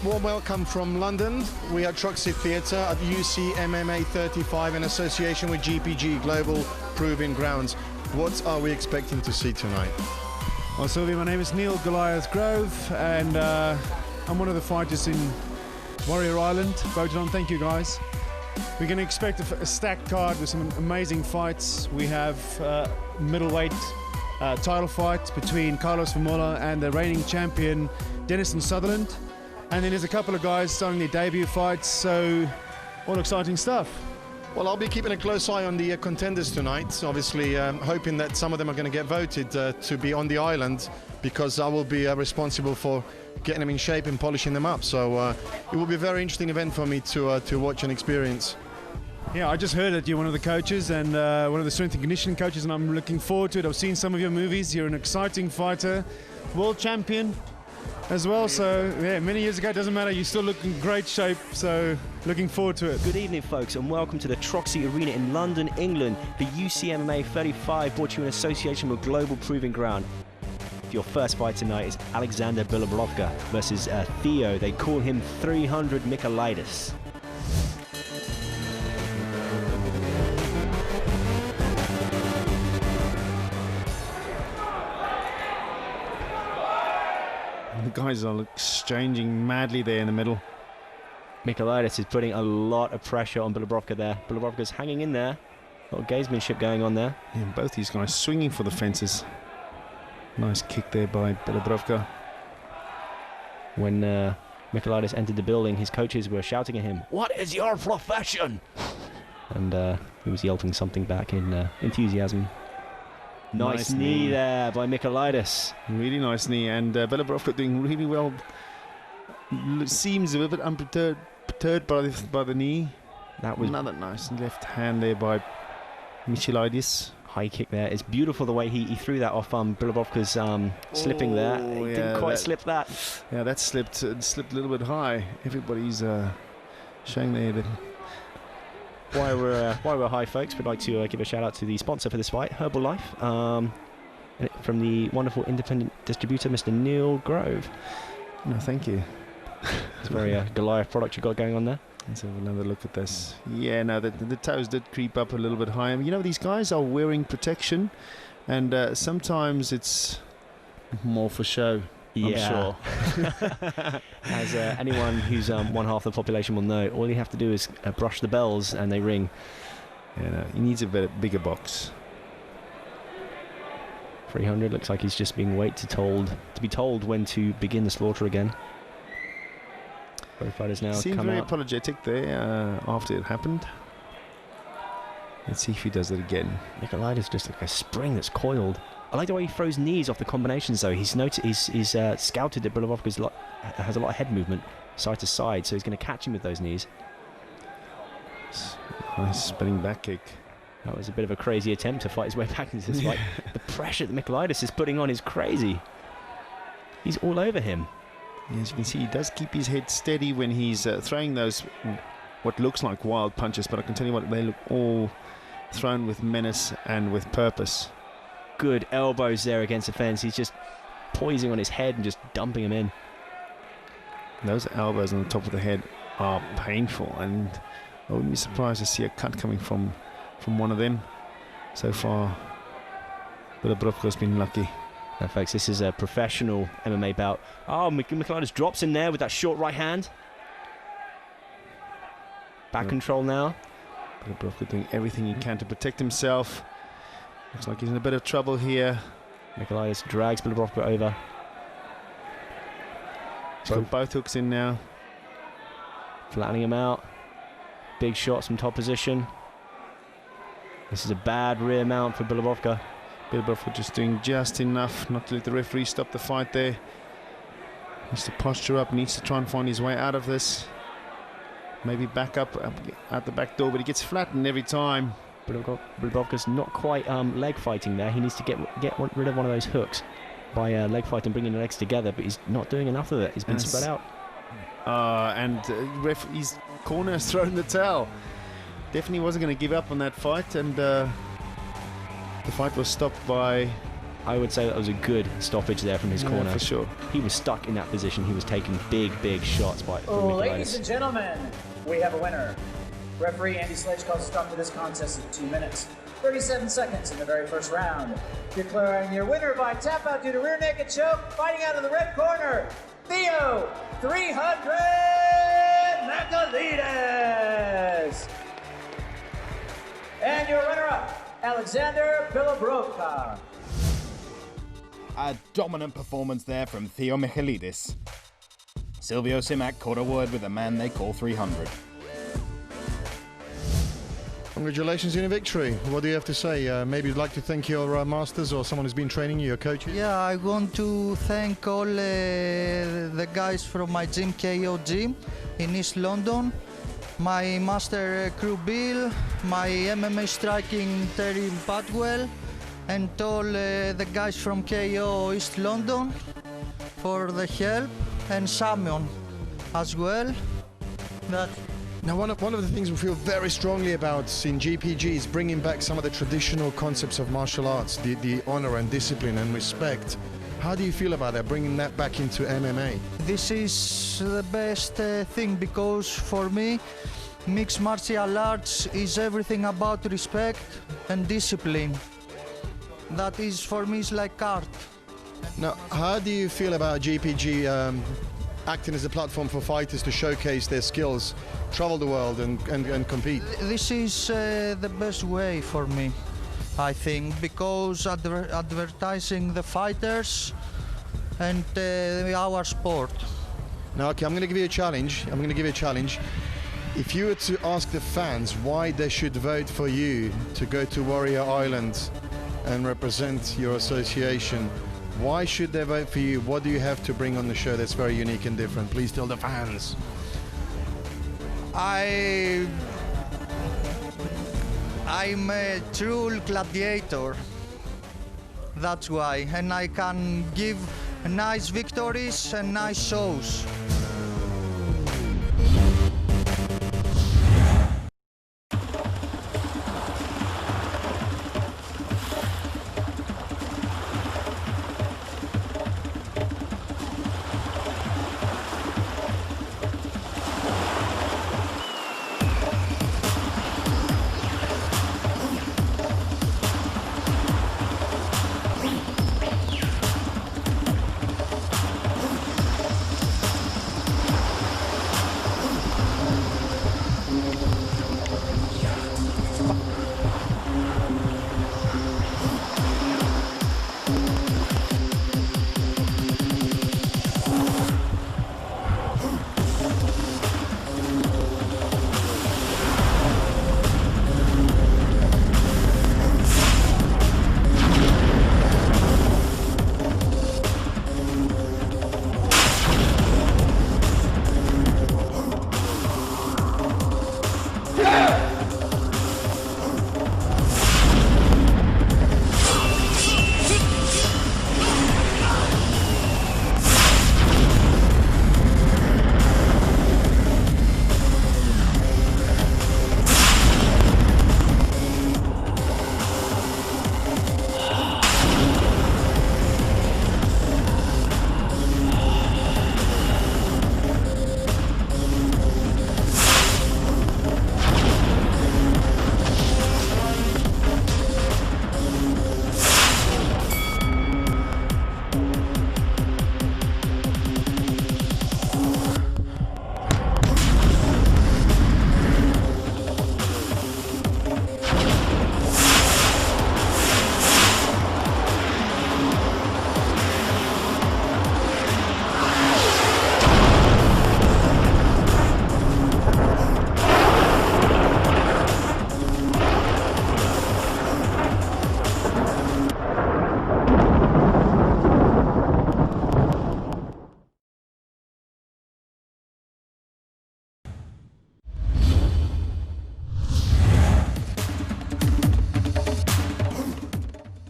Warm welcome from London. We are Troxy Theatre at UC MMA 35 in association with GPG, Global Proving Grounds. What are we expecting to see tonight? Well, Sylvia, my name is Neil Goliath Grove, and I'm one of the fighters in Warrior Island, voted on. Thank you, guys. We're going to expect a stacked card with some amazing fights. We have middleweight title fight between Carlos Vermola and the reigning champion Dennis Sutherland. And then there's a couple of guys starting their debut fights, so all exciting stuff. Well, I'll be keeping a close eye on the contenders tonight, obviously hoping that some of them are going to get voted to be on the island, because I will be responsible for getting them in shape and polishing them up. So it will be a very interesting event for me to watch and experience. Yeah, I just heard that you're one of the coaches and one of the strength and conditioning coaches, and I'm looking forward to it. I've seen some of your movies. You're an exciting fighter, world champion as well. So yeah, many years ago, it doesn't matter. You still look in great shape. So looking forward to it. Good evening, folks, and welcome to the Troxy Arena in London, England. The UC MMA 35 brought to you in association with Global Proving Ground. Your first fight tonight is Alexander Bilobrovka versus Theo. They call him 300 Michalidis. The guys are exchanging madly there in the middle. Michalidis is putting a lot of pressure on Bilobrovka there. Bilobrovka's hanging in there. A lot of gamesmanship going on there. Yeah, both these guys swinging for the fences. Nice kick there by Bilobrovka. When Michalidis entered the building, his coaches were shouting at him, "What is your profession?" And he was yelping something back in enthusiasm. Nice knee there by Michalidis. Really nice knee, and Bilobrovka doing really well. Seems a little bit unperturbed by the knee. That was another nice left hand there by Michalidis. High kick there. It's beautiful the way he threw that off Bilobrovka's slipping there. He didn't quite slip that. Yeah, that slipped a little bit high. Everybody's showing there that. While we're high, folks, we'd like to give a shout out to the sponsor for this fight, Herbalife, from the wonderful independent distributor, Mr. Neil Grove. No, thank you. It's a very Goliath product you got going on there. Let's have another look at this. Yeah, no, the toes did creep up a little bit higher. You know, these guys are wearing protection, and sometimes it's more for show. Yeah. I'm sure. As anyone who's one half the population will know, all you have to do is brush the bells and they ring. Yeah, no, he needs a bigger box. 300 looks like he's just being to be told when to begin the slaughter again. Both fighters now seems come very out. apologetic there after it happened. Let's see if he does it again. Michalidis just like a spring that's coiled. I like the way he throws knees off the combinations, though. He's scouted that Bilobrovka has a lot of head movement, side to side, so he's going to catch him with those knees. Nice spinning back kick. That was a bit of a crazy attempt to fight his way back into this fight. The pressure that Michalidis is putting on is crazy. He's all over him. Yeah, as you can see, he does keep his head steady when he's throwing those what looks like wild punches, but I can tell you what, they look all thrown with menace and with purpose. Good elbows there against the fence. He's just poising on his head and just dumping him in. Those elbows on the top of the head are painful, and I wouldn't be surprised to see a cut coming from one of them. So far, Bilobrovka's been lucky. Now, folks, this is a professional MMA bout. Oh, Michalidis drops in there with that short right hand. Back control now. Bilobrovka doing everything he can to protect himself. Looks like he's in a bit of trouble here. Michalidis drags Bilobrovka over. He's got both hooks in now. Flattening him out. Big shots from top position. This is a bad rear mount for Bilobrovka. Bilobrovka just doing just enough not to let the referee stop the fight there. Needs to posture up, needs to try and find his way out of this. Maybe back up out the back door, but he gets flattened every time. Bilobrovka's not quite leg fighting there. He needs to get rid of one of those hooks by leg fighting, bringing the legs together, but he's not doing enough of it. He's been spread out. His corner has thrown the towel. Definitely wasn't going to give up on that fight, and the fight was stopped by I would say that was a good stoppage there from his corner. For sure. He was stuck in that position. He was taking big shots by Ladies and gentlemen, we have a winner. Referee Andy Sledge calls a stop to this contest at 2 minutes, 37 seconds in the very first round. Declaring your winner by tap out due to rear naked choke, fighting out of the red corner, Theo 300 Michalidis. And your runner-up, Alexander Bilobrovka. A dominant performance there from Theo Michalidis. Silvio Simak caught a word with a man they call 300. Congratulations on your victory. What do you have to say? Maybe you'd like to thank your masters or someone who's been training you, your coaches? Yeah, I want to thank all the guys from my gym, KO Gym, in East London. My master crew Bill, my MMA striking Terry Padwell, and all the guys from KO East London for the help, and Simon as well. Now, one of the things we feel very strongly about in GPG is bringing back some of the traditional concepts of martial arts, the honor and discipline and respect. How do you feel about that, bringing that back into MMA? This is the best thing, because for me, mixed martial arts is everything about respect and discipline. That is, for me, is like art. Now, how do you feel about GPG acting as a platform for fighters to showcase their skills, travel the world and compete? This is the best way for me, I think, because advertising the fighters and our sport. Now, okay, I'm going to give you a challenge. If you were to ask the fans why they should vote for you to go to Warrior Island and represent your association, why should they vote for you? What do you have to bring on the show that's very unique and different? Please tell the fans. I'm a true gladiator. That's why, and I can give nice victories and nice shows.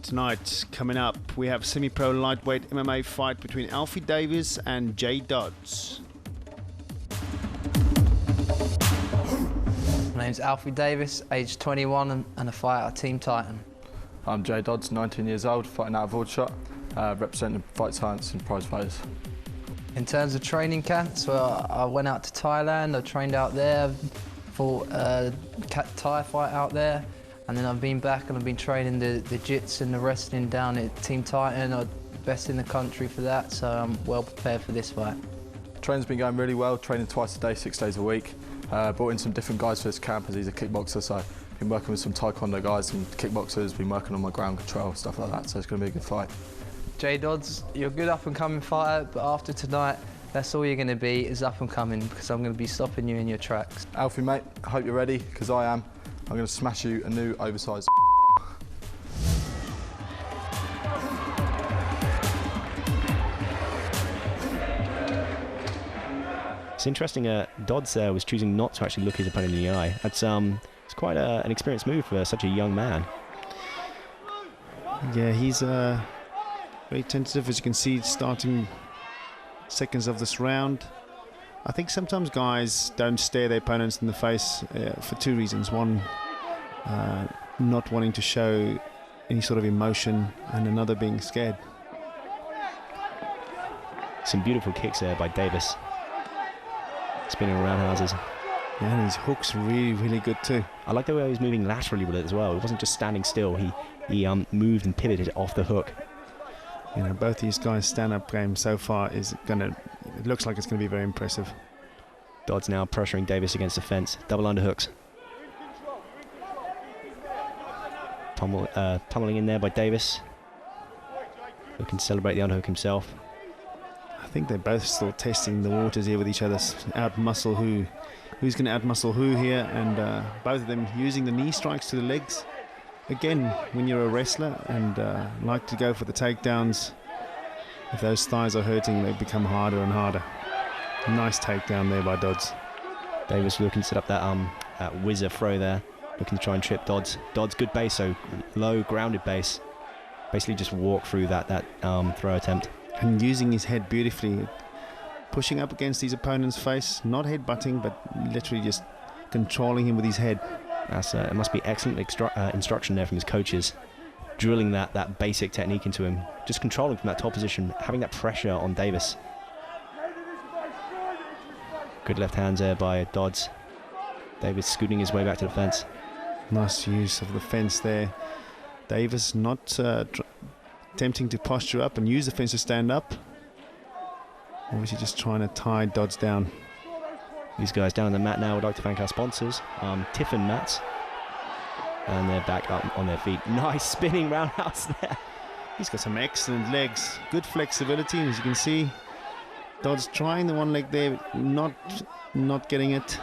Tonight, coming up, we have semi-pro lightweight MMA fight between Alfie Davies and Dods. My name's Alfie Davies, age 21 and a fighter, Team Titan. I'm Jay Dods, 19 years old, fighting out of Aldershot, representing Fight Science and prize fighters. In terms of training camps, well, I went out to Thailand, I trained out there, fought a Thai fight out there, and then I've been back and I've been training the jits and the wrestling down at Team Titan. I'm best in the country for that, so I'm well prepared for this fight. Training's been going really well, training twice a day, 6 days a week. Brought in some different guys for this camp as he's a kickboxer, so been working with some taekwondo guys and kickboxers, been working on my ground control, stuff like that, so it's going to be a good fight. Jay Dods, you're a good up-and-coming fighter, but after tonight, that's all you're going to be is up-and-coming, because I'm going to be stopping you in your tracks. Alfie, mate, I hope you're ready, because I am. I'm going to smash you a new oversized It's interesting, Dods was choosing not to actually look his opponent in the eye. That's it's quite an experienced move for such a young man. Yeah, he's very tentative, as you can see, starting seconds of this round. I think sometimes guys don't stare their opponents in the face for two reasons. One, not wanting to show any sort of emotion, and another being scared. Some beautiful kicks there by Davies. Spinning roundhouses. Yeah, and his hook's really, really good too. I like the way he was moving laterally with it as well. It wasn't just standing still. He moved and pivoted off the hook. You know, both these guys' stand-up game so far is gonna. It looks like it's gonna be very impressive. Dods now pressuring Davies against the fence. Double underhooks. Pummeling in there by Davies. Looking to celebrate the underhook himself. I think they're both still testing the waters here with each other. Out-muscle who's going to out-muscle who here, and both of them using the knee strikes to the legs. Again, when you're a wrestler and like to go for the takedowns, if those thighs are hurting, they become harder and harder. Nice takedown there by Dods. Davies looking to set up that whizzer throw there, looking to try and trip Dods. Dods good base, so low grounded base. Basically just walk through that throw attempt. And using his head beautifully, pushing up against his opponent's face, not headbutting, but literally just controlling him with his head. It must be excellent instruction there from his coaches, drilling that basic technique into him, just controlling from that top position, having that pressure on Davies. Good left hands there by Dods. Davies scooting his way back to the fence. Nice use of the fence there. Davies not attempting to posture up and use the fence to stand up. Obviously just trying to tie Dods down. These guys down on the mat now would like to thank our sponsors, Tiffin Mats. And they're back up on their feet. Nice spinning roundhouse there. He's got some excellent legs, good flexibility, and as you can see, Dods trying the one leg there, not getting it.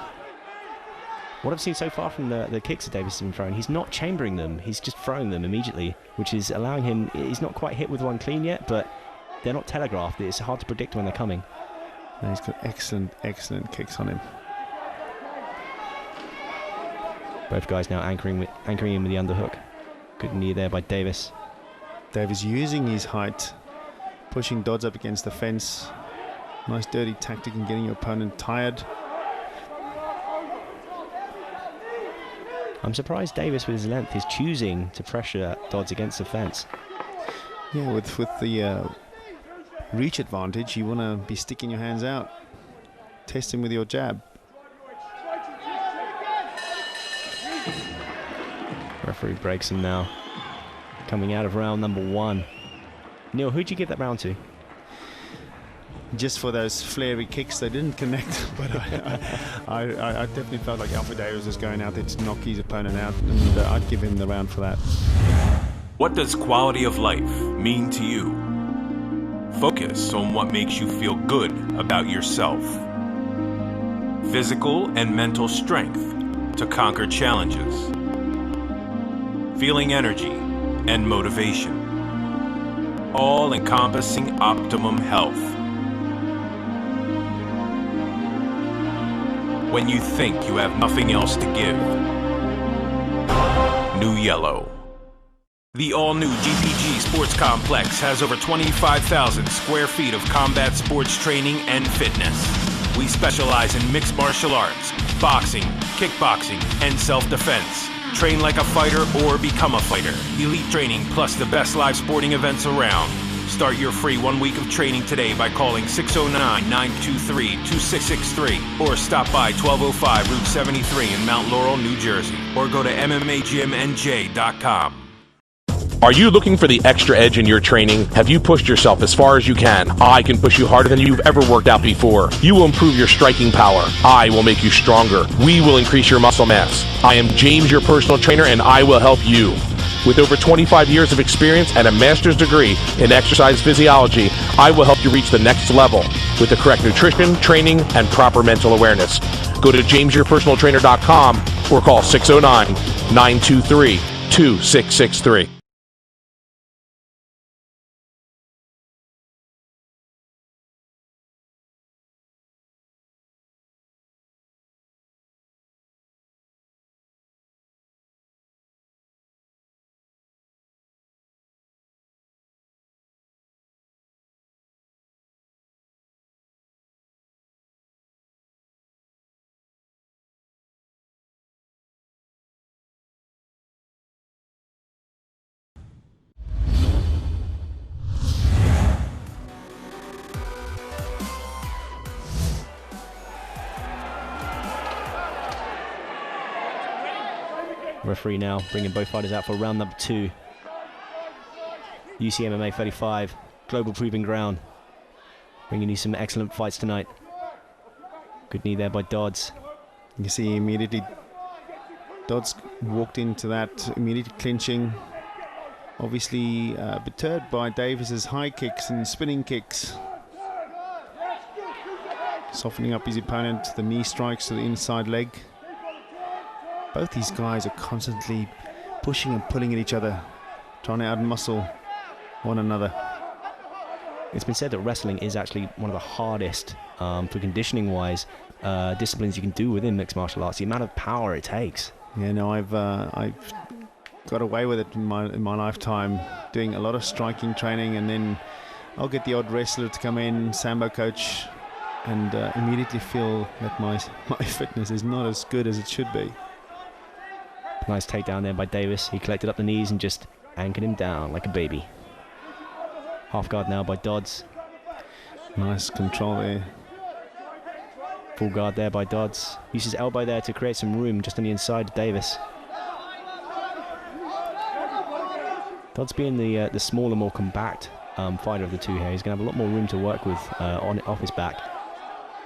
What I've seen so far from the kicks that Davies has been throwing, he's not chambering them, he's just throwing them immediately, which is allowing him, he's not quite hit with one clean yet, but they're not telegraphed, it's hard to predict when they're coming. And he's got excellent kicks on him. Both guys now anchoring in with the underhook. Good knee there by Davies. Davies using his height, pushing Dods up against the fence. Nice dirty tactic in getting your opponent tired. I'm surprised Davies, with his length, is choosing to pressure Dods against the fence. Yeah, with the reach advantage, you want to be sticking your hands out. Test him with your jab. Referee breaks him now. Coming out of round number 1. Neil, who'd you give that round to? Just for those flary kicks, they didn't connect, but I definitely felt like Alfie Davies was going out there to knock his opponent out, and I'd give him the round for that. What does quality of life mean to you? Focus on what makes you feel good about yourself. Physical and mental strength to conquer challenges. Feeling energy and motivation. All encompassing optimum health. When you think you have nothing else to give. New Yellow. The all-new GPG Sports Complex has over 25,000 square feet of combat sports training and fitness. We specialize in mixed martial arts, boxing, kickboxing, and self-defense. Train like a fighter or become a fighter. Elite training plus the best live sporting events around. Start your free 1 week of training today by calling 609-923-2663 or stop by 1205 Route 73 in Mount Laurel, New Jersey, or go to MMAGymNJ.com. Are you looking for the extra edge in your training? Have you pushed yourself as far as you can? I can push you harder than you've ever worked out before. You will improve your striking power. I will make you stronger. We will increase your muscle mass. I am James, your personal trainer, and I will help you. With over 25 years of experience and a master's degree in exercise physiology, I will help you reach the next level with the correct nutrition, training, and proper mental awareness. Go to jamesyourpersonaltrainer.com or call 609-923-2663. Referee now bringing both fighters out for round number 2. UCMMA 35, Global Proving Ground. Bringing you some excellent fights tonight. Good knee there by Dods. You see immediately Dods walked into that, immediately clinching. Obviously deterred by Davies's high kicks and spinning kicks. Softening up his opponent, the knee strikes to the inside leg. Both these guys are constantly pushing and pulling at each other, trying to outmuscle one another. It's been said that wrestling is actually one of the hardest, for conditioning-wise, disciplines you can do within mixed martial arts. The amount of power it takes. Yeah, no, I've got away with it in my lifetime, doing a lot of striking training, and then I'll get the odd wrestler to come in, Sambo coach, and immediately feel that my fitness is not as good as it should be. Nice takedown there by Davies. He collected up the knees and just anchored him down like a baby. Half guard now by Dods. Nice control there. Full guard there by Dods. Uses his elbow there to create some room just on the inside of Davies. Dods being the smaller, more compact fighter of the two here. He's going to have a lot more room to work with off his back.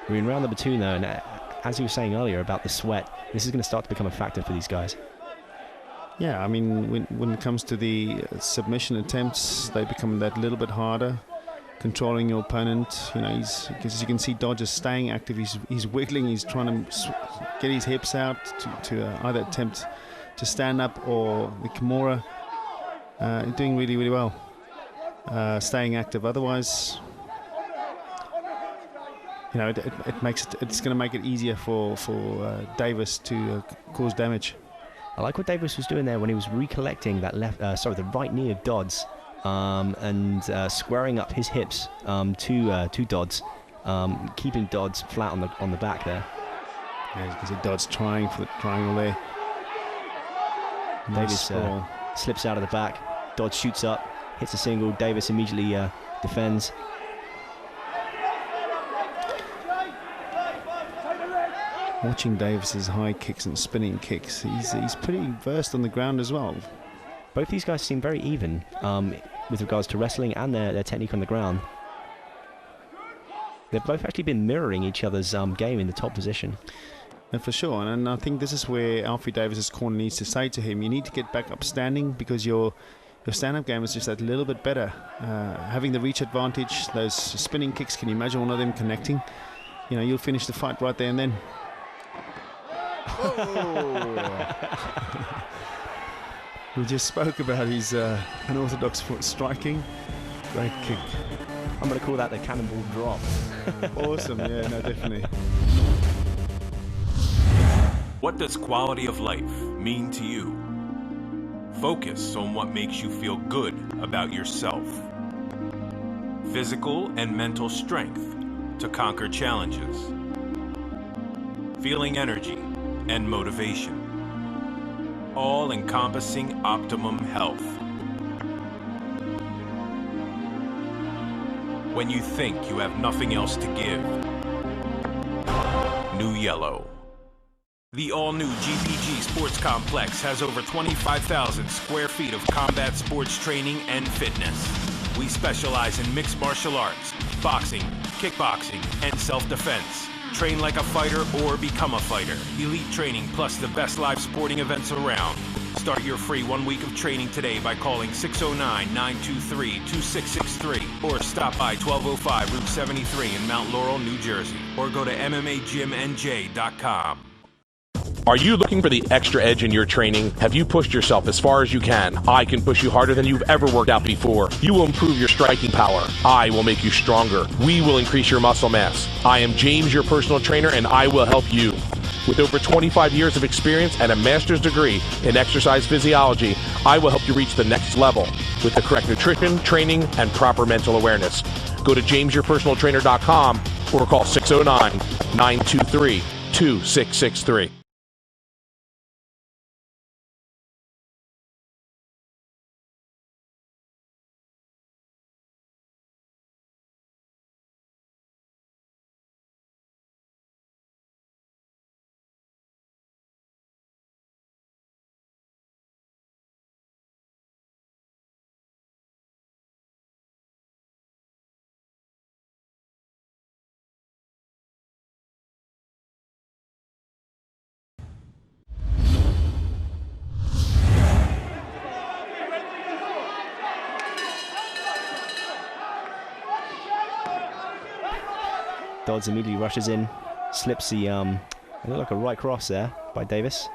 We're in round number 2 now, and as you were saying earlier about the sweat, this is going to start to become a factor for these guys. Yeah, I mean, when it comes to the submission attempts, they become that little bit harder. Controlling your opponent, you know, as you can see, Dodge is staying active. He's wiggling. He's trying to get his hips out to either attempt to stand up, or the Kimura. Doing really, really well. Staying active. Otherwise, you know, it's going to make it easier for Davies to cause damage. I like what Davies was doing there when he was recollecting that the right knee of Dods, and squaring up his hips to Dods, keeping Dods flat on the back there. Yeah, you can see Dods trying for the triangle there. Davies slips out of the back. Dods shoots up, hits a single. Davies immediately defends. Watching Davies's high kicks and spinning kicks, he's pretty versed on the ground as well. Both these guys seem very even with regards to wrestling and their technique on the ground. They've both actually been mirroring each other's game in the top position. For sure, and I think this is where Alfie Davies's corner needs to say to him, you need to get back up standing, because your stand-up game is just that little bit better. Having the reach advantage, those spinning kicks, can you imagine one of them connecting? You know, you'll finish the fight right there and then. We just spoke about his unorthodox foot striking. Great kick. I'm going to call that the cannonball drop. Awesome, yeah, no, definitely. What does quality of life mean to you? Focus on what makes you feel good about yourself. Physical and mental strength to conquer challenges. Feeling energy and motivation. all-encompassing optimum health. When you think you have nothing else to give, New Yellow. The all-new GPG Sports Complex has over 25,000 square feet of combat sports training and fitness. We specialize in mixed martial arts, boxing, kickboxing, and self-defense. Train like a fighter or become a fighter. Elite training plus the best live sporting events around. Start your free 1 week of training today by calling 609-923-2663 or stop by 1205 Route 73 in Mount Laurel, New Jersey, or go to MMAGymNJ.com. Are you looking for the extra edge in your training? Have you pushed yourself as far as you can? I can push you harder than you've ever worked out before. You will improve your striking power. I will make you stronger. We will increase your muscle mass. I am James, your personal trainer, and I will help you. With over 25 years of experience and a master's degree in exercise physiology, I will help you reach the next level with the correct nutrition, training, and proper mental awareness. Go to jamesyourpersonaltrainer.com or call 609-923-2663. Dods immediately rushes in, slips the, it looked like a right cross there by Davies.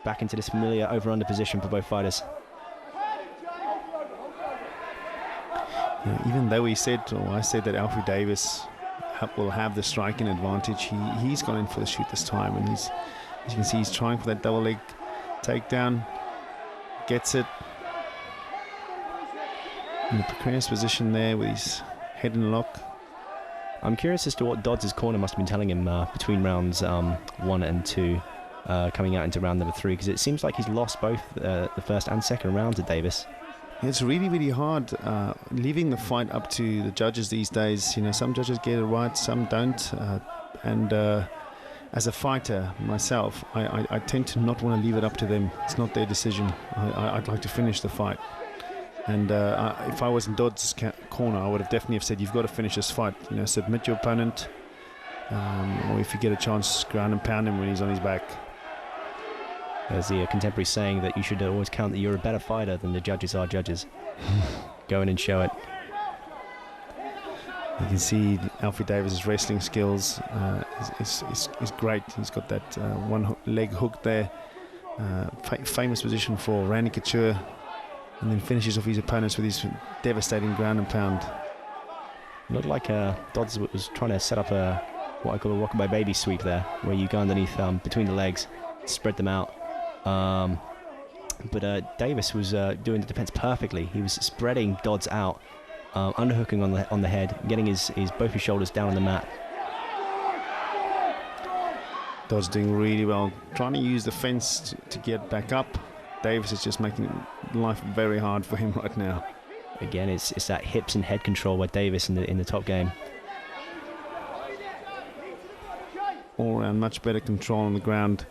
Back into this familiar over-under position for both fighters. Yeah, even though I said that Alfie Davies will have the striking advantage, he's gone in for the shoot this time, and as you can see, he's trying for that double leg takedown, gets it. In a precarious position there with his head in lock. I'm curious as to what Dods' corner must have been telling him between rounds 1 and 2, coming out into round number 3, because it seems like he's lost both the first and second round to Davies. It's really, really hard leaving the fight up to the judges these days. You know, some judges get it right, some don't. As a fighter myself, I tend to not want to leave it up to them. It's not their decision. I'd like to finish the fight. And if I was in Dods' corner, I would have definitely said, you've got to finish this fight. You know, submit your opponent, or if you get a chance, ground and pound him when he's on his back. There's the contemporary saying that you should always count that you're a better fighter than the judges are judges. Go in and show it. You can see Alfie Davies' wrestling skills is great. He's got that one leg hook there. Famous position for Randy Couture. And then finishes off his opponents with his devastating ground and pound. Looked like Dods was trying to set up what I call a rockabye baby sweep there, where you go underneath between the legs, spread them out. But Davies was doing the defense perfectly. He was spreading Dods out, underhooking on the head, getting both his shoulders down on the mat. Dods doing really well, trying to use the fence to get back up. Davies is just making life very hard for him right now. Again, it's that hips and head control by Davies in the top game. All around, much better control on the ground.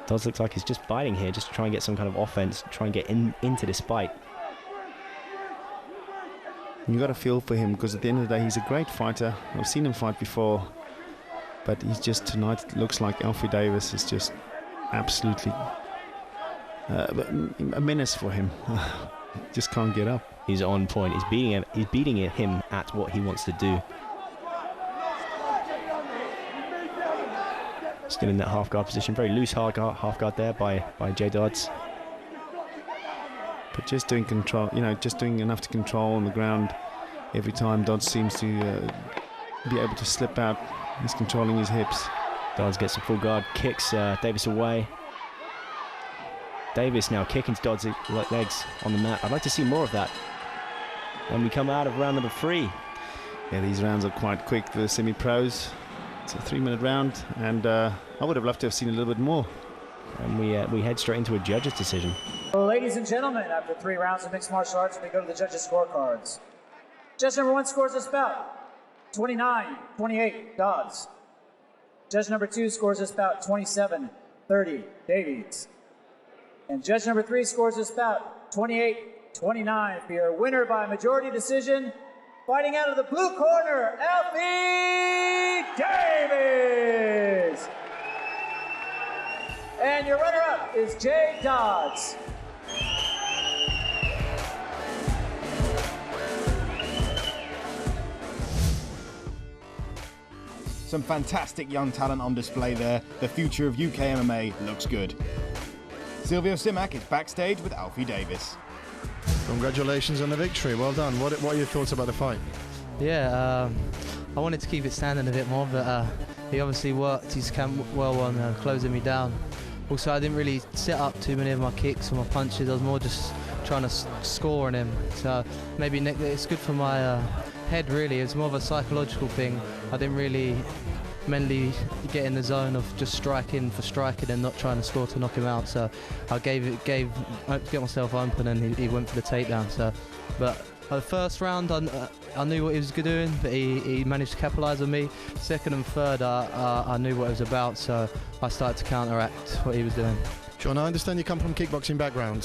Does look like he's just biting here, just to try and get some kind of offense, try and get into this fight. You got to feel for him, because at the end of the day, he's a great fighter. I've seen him fight before. But he's just, tonight, it looks like Alfie Davies is just absolutely a menace for him. Just can't get up. He's on point. He's beating him at what he wants to do. Still in that half guard position. Very loose half guard there by J Dods. But just doing control, just doing enough to control on the ground every time. Dods seems to be able to slip out. He's controlling his hips. Dods gets a full guard, kicks Davies away. Davies now kicking Dods' legs on the mat. I'd like to see more of that. And we come out of round number 3. Yeah, these rounds are quite quick, the semi-pros. It's a 3-minute round, and I would have loved to have seen a little bit more. And we head straight into a judge's decision. Well, ladies and gentlemen, after 3 rounds of mixed martial arts, we go to the judges' scorecards. Judge number 1 scores this bout 29-28, Dods. Judge number 2 scores this bout 27-30, Davies. And judge number 3 scores this bout 28-29 for your winner by majority decision, fighting out of the blue corner, Alfie Davies. And your runner-up is Jay Dods. Some fantastic young talent on display there. The future of UK MMA looks good. Silvio Simak is backstage with Alfie Davies. Congratulations on the victory. Well done. What are your thoughts about the fight? Yeah, I wanted to keep it standing a bit more, but he obviously worked his camp well on closing me down. Also, I didn't really set up too many of my kicks or my punches. I was more just trying to score on him. So maybe it's good for my head, really. It's more of a psychological thing. I didn't really mentally get in the zone of just striking for striking and not trying to score to knock him out. So I get myself open, and he went for the takedown. So, but the first round, I knew what he was doing, but he managed to capitalise on me. Second and third, I knew what it was about, so I started to counteract what he was doing. John, I understand you come from kickboxing background.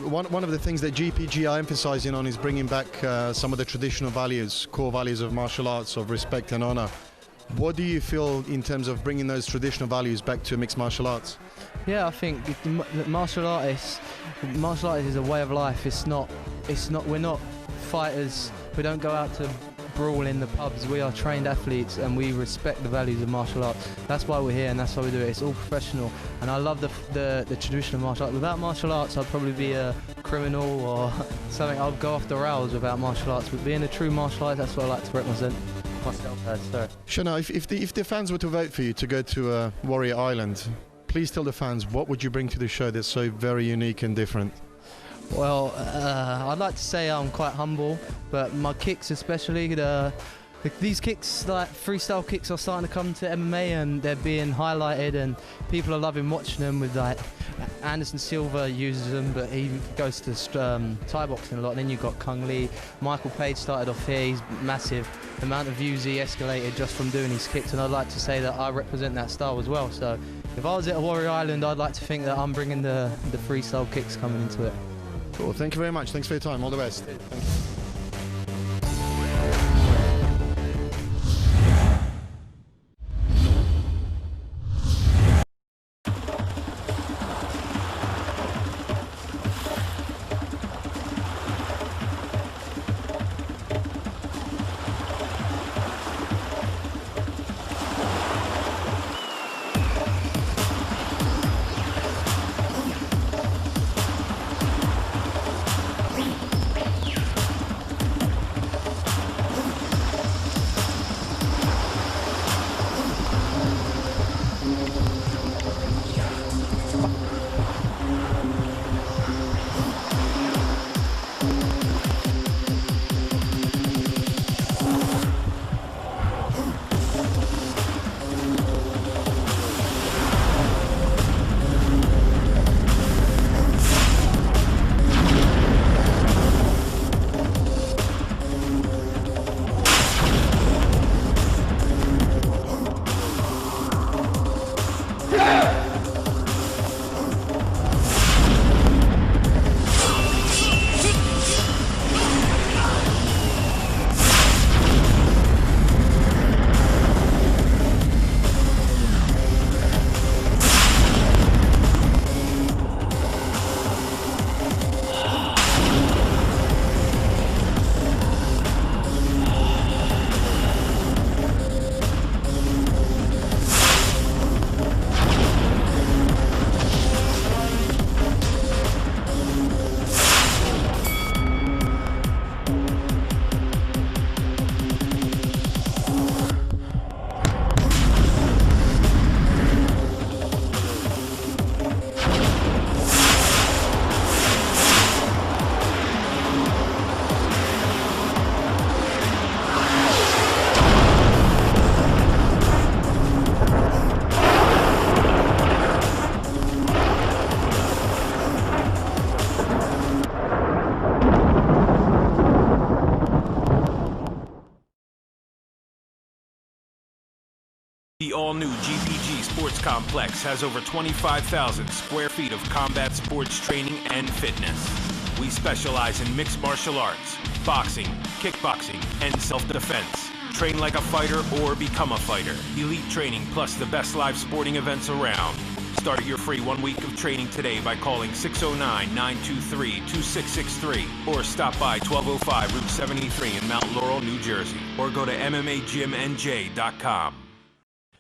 One of the things that GPG are emphasising on is bringing back some of the traditional values, core values of martial arts, of respect and honour. What do you feel in terms of bringing those traditional values back to mixed martial arts? Yeah, I think martial art is a way of life. We're not fighters. We don't go out to brawl in the pubs. We are trained athletes, and we respect the values of martial arts. That's why we're here, and that's why we do it. It's all professional, and I love the tradition of martial arts. Without martial arts, I'd probably be a criminal or something. I'll go off the rails without martial arts. But being a true martial artist, that's what I like to represent myself as. So. Shana, if the fans were to vote for you to go to Warrior Island, please tell the fans, what would you bring to the show that's so very unique and different? Well, I'd like to say I'm quite humble, but my kicks especially, these kicks, like freestyle kicks, are starting to come to MMA, and they're being highlighted, and people are loving watching them. With like Anderson Silva uses them, but he goes to Thai boxing a lot. And then you've got Kung Lee. Michael Page started off here. He's massive. The amount of views he escalated just from doing his kicks, and I'd like to say that I represent that style as well. So if I was at a Warrior Island, I'd like to think that I'm bringing the freestyle kicks coming into it. Cool. Thank you very much. Thanks for your time. All the best. Thank you. The all-new GPG Sports Complex has over 25,000 square feet of combat sports training and fitness. We specialize in mixed martial arts, boxing, kickboxing, and self-defense. Train like a fighter or become a fighter. Elite training plus the best live sporting events around. Start your free 1 week of training today by calling 609-923-2663 or stop by 1205 Route 73 in Mount Laurel, New Jersey, or go to MMAGymNJ.com.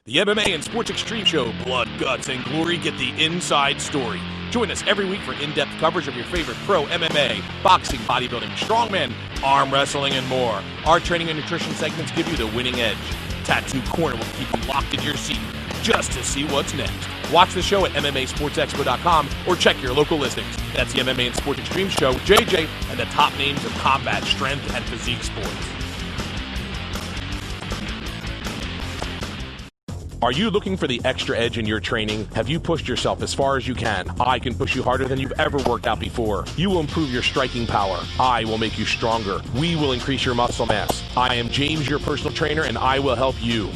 The MMA and Sports Extreme Show, Blood, Guts, and Glory get the inside story. Join us every week for in-depth coverage of your favorite pro MMA, boxing, bodybuilding, strongman, arm wrestling, and more. Our training and nutrition segments give you the winning edge. Tattoo Corner will keep you locked in your seat just to see what's next. Watch the show at MMASportsExpo.com or check your local listings. That's the MMA and Sports Extreme Show with JJ and the top names of combat, strength, and physique sports. Are you looking for the extra edge in your training? Have you pushed yourself as far as you can? I can push you harder than you've ever worked out before. You will improve your striking power. I will make you stronger. We will increase your muscle mass. I am James, your personal trainer, and I will help you.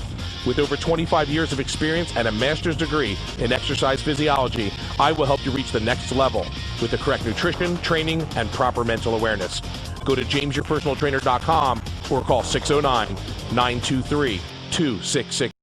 With over 25 years of experience and a master's degree in exercise physiology, I will help you reach the next level with the correct nutrition, training, and proper mental awareness. Go to jamesyourpersonaltrainer.com or call 609-923-2663.